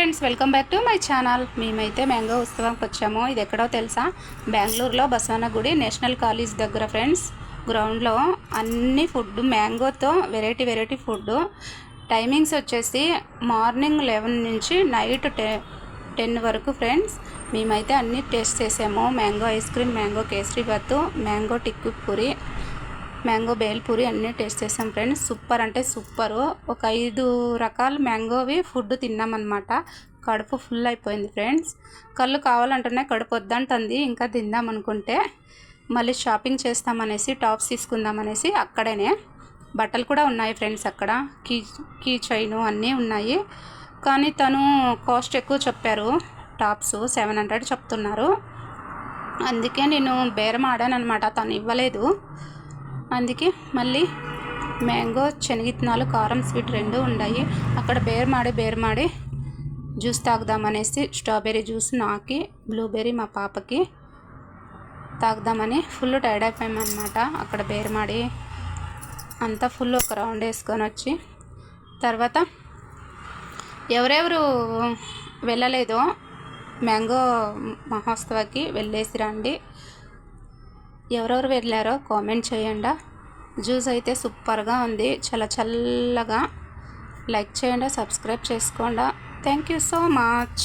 Friends, welcome back to my channel. మేమైతే mango ఉత్సవంకి వచ్చాము. ఇది ఎక్కడో తెలుసా? బెంగళూరులో బసవనగుడి నేషనల్ కాలేజ్ దగ్గర ఫ్రెండ్స్. గ్రౌండ్లో అన్ని ఫుడ్ మ్యాంగోతో వెరైటీ ఫుడ్. టైమింగ్స్ వచ్చేసి మార్నింగ్ 11 నుంచి నైట్ 10 వరకు ఫ్రెండ్స్. మేమైతే అన్నీ టేస్ట్ చేసాము. Mango ice cream, mango kesari bath, mango టిక్కు పూరి, మ్యాంగో బేల్పూరి అన్నీ టేస్ట్ చేసాం ఫ్రెండ్స్. సూపర్ అంటే సూపరు. ఒక 5 రకాల మ్యాంగోవి ఫుడ్ తిన్నామన్నమాట. కడుపు ఫుల్ అయిపోయింది ఫ్రెండ్స్. కళ్ళు కావాలంటున్నాయి, కడుపు వద్దంటుంది. ఇంకా తిందాం అనుకుంటే మళ్ళీ షాపింగ్ చేస్తామనేసి టాప్స్ తీసుకుందామనేసి అక్కడనే బట్టలు కూడా ఉన్నాయి ఫ్రెండ్స్. అక్కడ కీ చైను అన్నీ ఉన్నాయి. కానీ తను కాస్ట్ ఎక్కువ చెప్పారు. టాప్స్ 700 చెప్తున్నారు. అందుకే నేను బేరం ఆడాను అనమాట. తను ఇవ్వలేదు. అందుకే మళ్ళీ మ్యాంగో, శనగిత్తనాలు, కారం, స్వీట్ 2 ఉన్నాయి. అక్కడ బేరమాడి జ్యూస్ తాగుదామనేసి స్ట్రాబెర్రీ జ్యూస్ నాకి, బ్లూబెర్రీ మా పాపకి తాగుదామని ఫుల్ టైర్డ్ అయిపోయామన్నమాట. అక్కడ బేరమాడి అంతా ఫుల్ ఒక రౌండ్ వేసుకొని వచ్చి తర్వాత ఎవరెవరు వెళ్ళలేదో మ్యాంగో మహోత్సవానికి వెళ్ళేసి రండి. ఎవరెవరు వెళ్ళారో కామెంట్ చేయండి. జ్యూస్ అయితే సూపర్గా ఉంది, చాలా చల్లగా. లైక్ చేయండి, సబ్స్క్రైబ్ చేసుకోండి. Thank you so much.